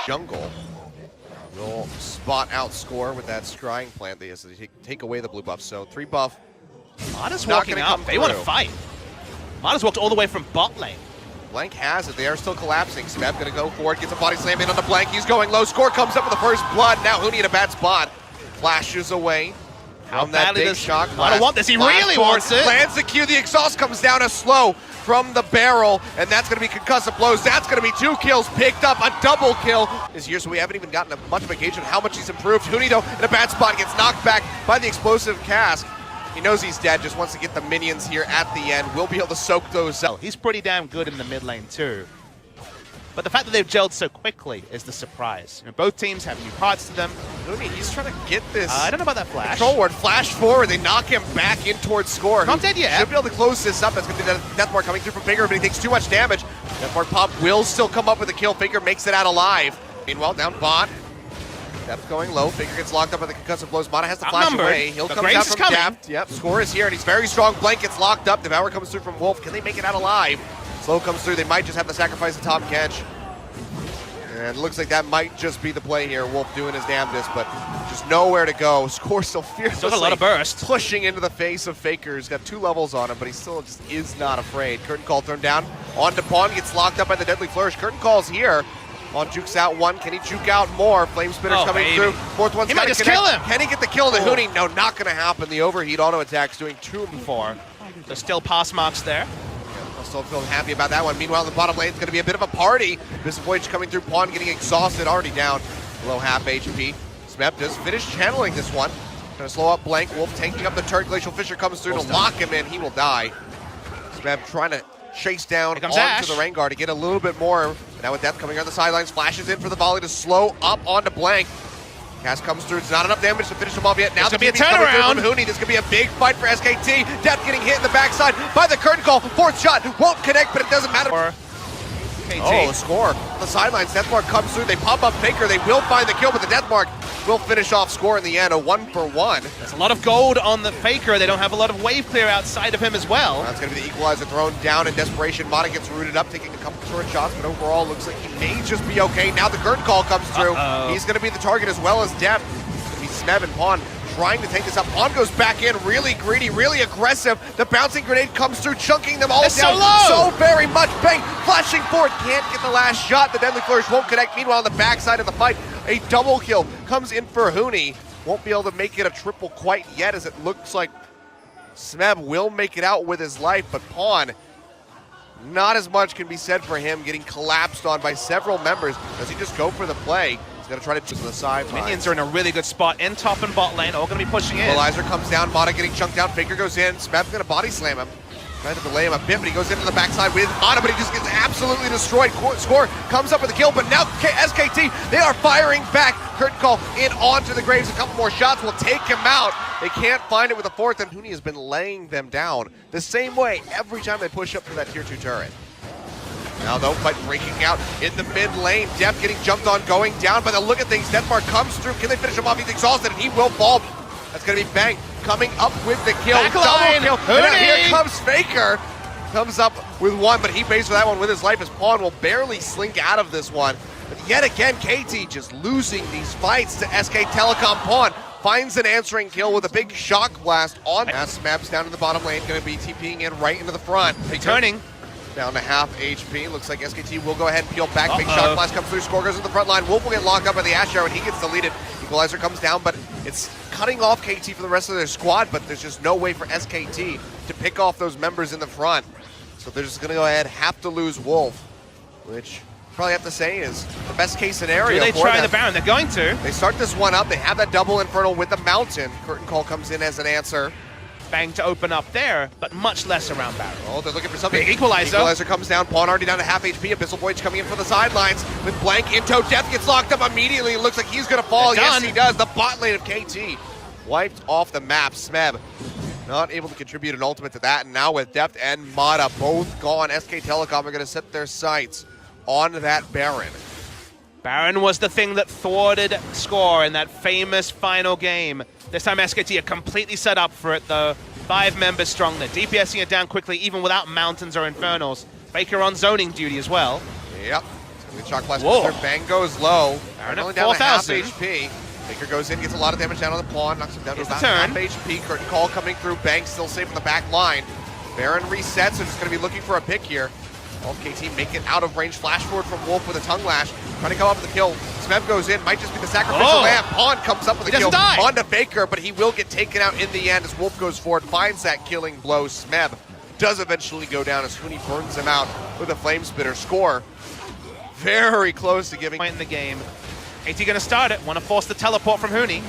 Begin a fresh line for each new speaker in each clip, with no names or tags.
jungle. Will spot outscore with that scrying plant. They take away the blue buff. So 3 buff.
Mada's walking up. They want to fight. Mada's walked all the way from bot lane.
Blank has it. They are still collapsing. Smeb going to go for it. Gets a body slam in on the Blank. He's going low. Score comes up with the first blood. Now Huni in a bad spot. Flashes away. From that big shock blast.
I don't want this. He really wants it.
Lands the Q. The exhaust comes down a slow from the barrel, and that's going to be concussive blows. That's going to be 2 kills picked up. A double kill this year, so we haven't even gotten much of a gauge on how much he's improved. Huni, though, in a bad spot, gets knocked back by the explosive cask. He knows he's dead, just wants to get the minions here at the end. We'll be able to soak those up.
He's pretty damn good in the mid lane, too. But the fact that they've gelled so quickly is the surprise. You know, both teams have new parts to them.
Huni, he's trying to get this.
I don't know about that flash.
Control ward, flash forward. They knock him back in towards score.
Not dead yet.
Should be able to close this up. That's going to be the Deathmark coming through from Faker, but he takes too much damage. Deathmark pop will still come up with a kill. Faker makes it out alive. Meanwhile, down bot. Depth going low. Faker gets locked up by the concussive blows. Mana has to flash away. He'll come out from depth. Yep, score is here, and he's very strong. Blank gets locked up. Devour comes through from Wolf. Can they make it out alive? Slow comes through. They might just have to sacrifice the top catch. And it looks like that might just be the play here. Wolf doing his damnedest, but just nowhere to go. Score still fiercely
still got a lot of burst.
Pushing into the face of Faker. He's got 2 levels on him, but he still just is not afraid. Curtain Call thrown down. On to Pawn, gets locked up by the Deadly Flourish. Curtain Call's here. Pawn jukes out 1. Can he juke out more? Flame Spitter's coming through. 4th one's
might just kill him.
Can he get the kill to Huni? No, not going to happen. The overheat auto attack's doing 2 before.
There's still pass marks there.
Still feeling happy about that one. Meanwhile, in the bottom lane, it's going to be a bit of a party. This Voyage coming through. Pawn getting exhausted, already down below half HP. Smeb does finish channeling this one. Going to slow up Blank. Wolf tanking up the turret. Glacial Fissure comes through to lock him in. He will die. Smeb trying to chase down onto the Rengar to get a little bit more. Now with Death coming on the sidelines, flashes in for the volley to slow up onto Blank. Cast comes through. It's not enough damage to finish him off yet. Now
there's going to be a turnaround
from Huni. This could be a big fight for SKT. Death getting hit in the backside by the Curtain Call. 4th shot won't connect, but it doesn't matter. Oh, score. On the sidelines, Deathmark comes through. They pop up Faker. They will find the kill, but the Deathmark will finish off score in the end. A 1-for-1.
There's a lot of gold on the Faker. They don't have a lot of wave clear outside of him as well.
That's going to be the equalizer thrown down in desperation. Mata gets rooted up, taking a couple short shots, but overall looks like he may just be okay. Now the Curtain Call comes through. He's going to be the target as well as Depth. Smeb and Pawn trying to take this up. Pawn goes back in, really greedy, really aggressive. The bouncing grenade comes through, chunking them all down so very much. Bang, flashing forward, can't get the last shot. The Deadly Flourish won't connect. Meanwhile, on the backside of the fight, a double kill comes in for Huni. Won't be able to make it a triple quite yet, as it looks like Smeb will make it out with his life, but Pawn, not as much can be said for him, getting collapsed on by several members. Does he just go for the play? He's going to try to to the side.
Minions are in a really good spot in top and bot lane, all going to be pushing in.
Equalizer comes down, Mata getting chunked down, Faker goes in, Smeb's going to body slam him. Trying to delay him a bit, but he goes into the backside with Mata, but he just gets absolutely destroyed. Score comes up with a kill, but now SKT, they are firing back. Curtain Call in onto the Graves. A couple more shots will take him out. They can't find it with a 4th, and Huni has been laying them down the same way every time they push up to that tier 2 turret. Now though, fight breaking out in the mid lane. Depth getting jumped on, going down by the look of things. Deathmark comes through. Can they finish him off? He's exhausted, and he will fall. That's going to be Bang coming up with the kill.
Backline.
Double kill. And here comes Faker. Comes up with 1, but he pays for that one with his life, as Pawn will barely slink out of this one. But yet again, KT just losing these fights to SK Telecom. Pawn finds an answering kill with a big shock blast on. Smeb's down in the bottom lane, going to be TPing in right into the front.
Returning.
Down to half HP. Looks like SKT will go ahead and peel back. Big shock blast comes through. Score goes in the front line. Wolf will get locked up by the Ash Arrow, and he gets deleted. Equalizer comes down, but it's cutting off KT for the rest of their squad, but there's just no way for SKT to pick off those members in the front. So they're just going to go ahead, have to lose Wolf, which probably have to say is the best case scenario.
Do they try the Baron? They're going to.
They start this one up. They have that double Infernal with the Mountain. Curtain Call comes in as an answer.
Bang to open up there, but much less around Baron.
Oh, they're looking for something.
Big equalizer.
Equalizer comes down. Pawn already down to half HP. Abyssal Voyage coming in for the sidelines with Blank in tow. Death gets locked up immediately. It looks like he's going to fall. Yes, he does. The bot lane of KT wiped off the map. Smeb not able to contribute an ultimate to that. And now with Depth and Mata both gone, SK Telecom are going to set their sights on that Baron.
Baron was the thing that thwarted Score in that famous final game. This time SKT are completely set up for it though. 5 members strong. They're DPSing it down quickly even without Mountains or Infernals. Faker on zoning duty as well.
Yep. It's Shock Blast
Whoa.
goes through. Bang goes low.
Baron
Only
at
down to half
4,000.
HP. Faker goes in, gets a lot of damage down on the pawn, knocks him down to
Here's the
about
turn.
half HP. Curtain Call coming through. Bang still safe in the back line. Baron resets, so just going to be looking for a pick here. All KT make it out of range. Flash forward from Wolf with a tongue lash. Trying to come up with the kill. Smev goes in, might just be the sacrificial lamb. Pawn comes up with a kill onto Faker, but he will get taken out in the end as Wolf goes forward, finds that killing blow. Smev does eventually go down as Huni burns him out with a flame spitter. Score very close to giving
Point in the game. KT gonna start it. Want to force the teleport from Huni.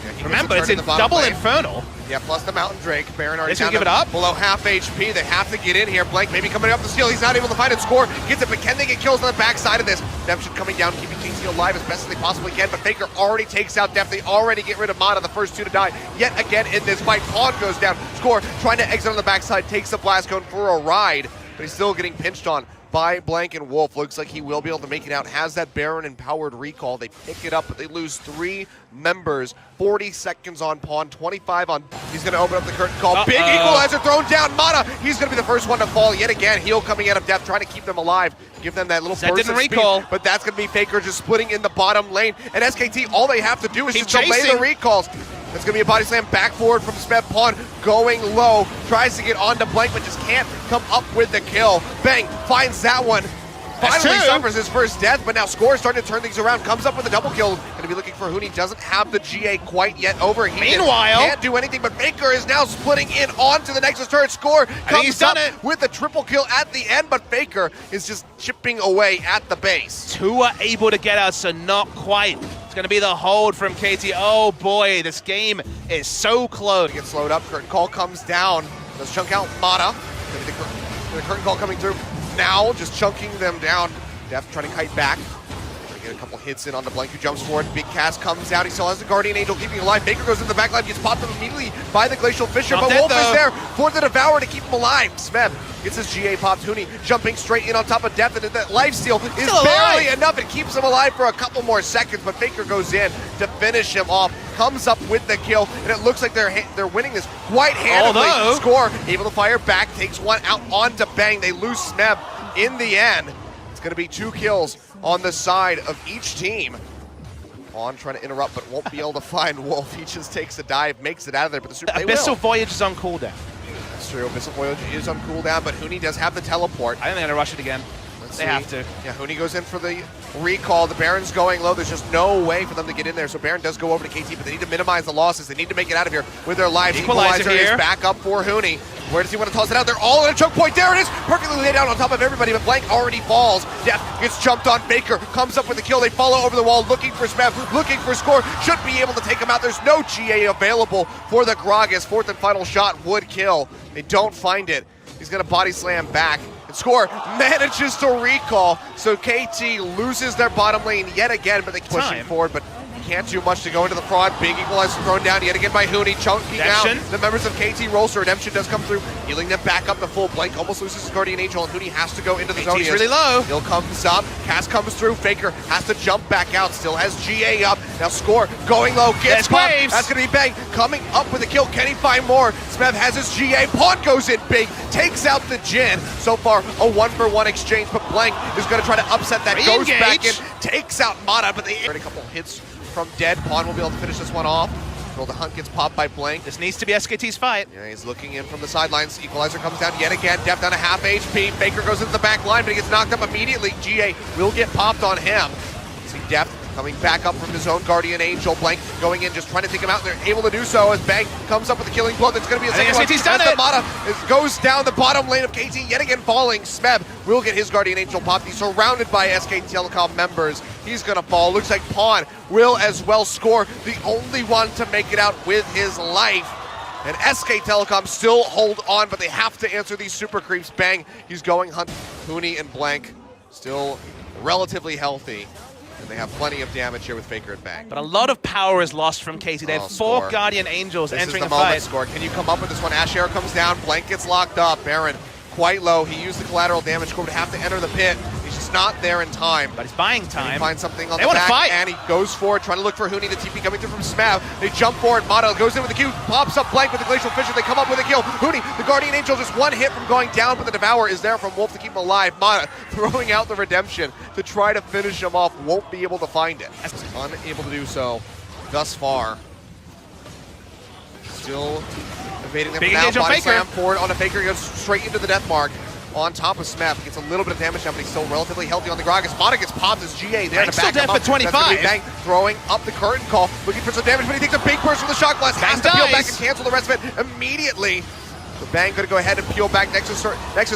Yeah,
Remember, it's in double Infernal.
Yeah, plus the Mountain Drake. Baron already
He's gonna
down
give it up.
below half HP. They have to get in here. Blank maybe coming up the steal. He's not able to find it. Score gets it, but can they get kills on the backside of this? Redemption coming down, keeping KT alive as best as they possibly can, but Faker already takes out Def. They already get rid of Mata, the first two to die. Yet again in this fight, Pawn goes down. Score trying to exit on the backside, takes the blast cone for a ride, but he's still getting pinched on by Blank and Wolf. Looks like he will be able to make it out. Has that Baron empowered recall. They pick it up, but they lose 3 members. 40 seconds on Pawn, 25 on. He's going to open up the curtain call. Big equalizer thrown down. Mata, he's going to be the first one to fall yet again. Heal coming out of depth, trying to keep them alive. Give them that little burst of
recall.
Speed, but that's going to be Faker just splitting in the bottom lane. And SKT, all they have to do is
Keep
just delay the recalls. That's going to be a body slam back forward from Smev. Pawn going low, tries to get onto Blank, but just can't come up with the kill. Bang, finds that one. Finally suffers his first death, but now Score starting to turn things around. Comes up with a double kill. Going to be looking for Huni. Doesn't have the GA quite yet over.
Meanwhile,
can't do anything, but Faker is now splitting in onto the Nexus turret. Score comes up with a triple kill at the end, but Faker is just chipping away at the base.
2 are able to get out, so not quite. It's going to be the hold from KT. Oh boy, this game is so close.
Gets slowed up. Curtain Call comes down. Let's chunk out Mata. The Curtain Call coming through. Now just chunking them down. Def trying to kite back. Trying to get a couple hits in on the Blank who jumps forward. Big cast comes out. He still has the Guardian Angel keeping alive. Baker goes in the back line, gets popped up immediately by the Glacial Fissure, but Wolf is there for the Devourer to keep him alive. Smev gets his GA popped. Huni jumping straight in on top of Def, and that lifesteal is barely enough. It keeps him alive for a couple more seconds, but Faker goes in to finish him off. Comes up with the kill, and it looks like they're winning this quite handily. Score able to fire back, takes one out onto Bang. They lose Smev in the end. It's going to be 2 kills on the side of each team. Pawn trying to interrupt, but won't be able to find Wolf. He just takes a dive, makes it out of there, but the
Abyssal Voyage is on cooldown.
That's true. Abyssal Voyage is on cooldown, but Huni does have the teleport.
I think they're going to rush it again. They have to.
Yeah, Huni goes in for the recall. The Baron's going low. There's just no way for them to get in there. So Baron does go over to KT, but they need to minimize the losses. They need to make it out of here with their lives. Equalizer is back up for Huni. Where does he want to toss it out? They're all in a choke point. There it is. Perfectly laid down on top of everybody, but Blank already falls. Def gets jumped on. Baker comes up with the kill. They follow over the wall, looking for Smev, looking for Score. Should be able to take him out. There's no GA available for the Gragas. 4th and final shot would kill. They don't find it. He's going to body slam back. Score manages to recall, so KT loses their bottom lane yet again, but they keep pushing forward, but can't do much to go into the fraud. Big equalizer thrown down yet again by Huni, chunking out the members of KT roll, so Redemption does come through, healing them back up to full. Blank almost loses his Guardian Angel, and Huni has to go into the zone.
He's really low.
He'll comes up, Cast comes through, Faker has to jump back out, still has GA up. Now Score going low, gets popped. That's going to be Bang coming up with a kill. Can he find more? Smev has his GA, Pawn goes in big, takes out the Jin. So far, a 1-for-1 exchange, but Blank is going to try to upset that. Goes back in, takes out Mata, but they a couple hits from Dead. Pawn will be able to finish this one off. The hunt gets popped by Blank.
This needs to be SKT's fight.
Yeah, he's looking in from the sidelines. Equalizer comes down yet again. Def down to half HP. Faker goes into the back line, but he gets knocked up immediately. GA will get popped on him. See Def coming back up from his own Guardian Angel. Blank going in, just trying to take him out, and they're able to do so as Bang comes up with a killing blow. That's going to be a second one.
SKT's done it.
Mata goes down the bottom lane of KT, yet again falling. Smev will get his Guardian Angel popped. He's surrounded by SK Telecom members. He's going to fall. Looks like Pawn will as well. Score, the only one to make it out with his life. And SK Telecom still hold on, but they have to answer these super creeps. Bang, he's going hunt. Huni and Blank still relatively healthy. And they have plenty of damage here with Faker and Bang.
But a lot of power is lost from KT. They have 4 Guardian Angels entering the fight.
Score. Can you come up with this one? Ash Arrow comes down. Blank gets locked up. Baron quite low. He used the collateral damage. Score would have to enter the pit. He's just not there in time.
But he's buying
He
time.
finds something on
They
the
wanna
back,
fight.
and he goes for it, trying to look for Huni. The TP coming through from Smav. They jump forward. Mata goes in with the Q, pops up blank with the Glacial Fissure. They come up with a kill. Huni, the Guardian Angel, just one hit from going down, but the Devour is there from Wolf to keep him alive. Mata throwing out the Redemption to try to finish him off. Won't be able to find it. Unable to do so thus far. Still evading them
Big
now.
engage on
Body
Faker.
slam forward on a Faker. Goes straight into the death mark. On top of Smav, gets a little bit of damage now, but he's still relatively healthy on the Gragas. Mata gets popped as GA there
Bang's
to back
still
him
dead
up.
for 25.
That's gonna be Bang throwing up the curtain call, looking for some damage, but he takes a big burst from the Shock Blast. Has to peel back and cancel the rest of it immediately. So Bang gonna go ahead and peel back. Nexus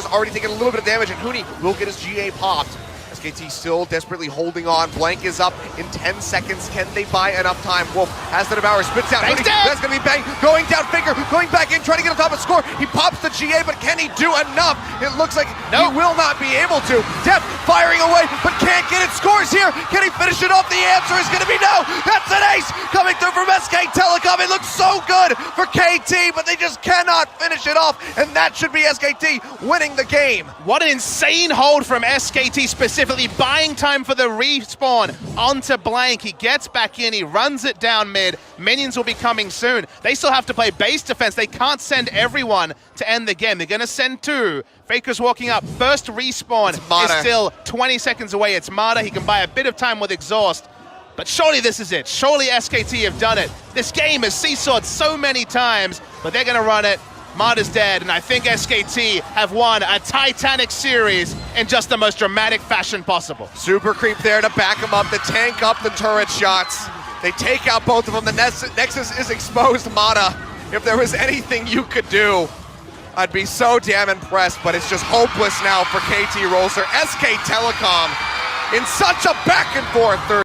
already taking a little bit of damage, and Huni will get his GA popped. SKT still desperately holding on. Blank is up in 10 seconds. Can they buy enough time? Wolf has the Devour, spits out.
Bang's dead.
That's going to be Bang going down. Faker going back in, trying to get on top of score. He pops the GA, but can he do enough? It looks like he will not be able to. Def firing away, but can't get it. Scores here. Can he finish it off? The answer is going to be no. That's an ace coming through from SK Telecom. It looks so good for KT, but they just cannot finish it off, and that should be SKT winning the game.
What an insane hold from SKT, specifically buying time for the respawn onto Blank. He gets back in, he runs it down mid. Minions will be coming soon. They still have to play base defense. They can't send everyone to end the game. They're going to send two. Faker's walking up. First respawn is still 20 seconds away. It's Mata. He can buy a bit of time with exhaust. But surely this is it. Surely SKT have done it. This game has seesawed so many times, but they're going to run it. Mata's dead, and I think SKT have won a Titanic series in just the most dramatic fashion possible.
Super creep there to back him up, the tank up the turret shots. They take out both of them. The Nexus is exposed. Mata, if there was anything you could do, I'd be so damn impressed, but it's just hopeless now for KT Rolster. SK Telecom in such a back and forth third.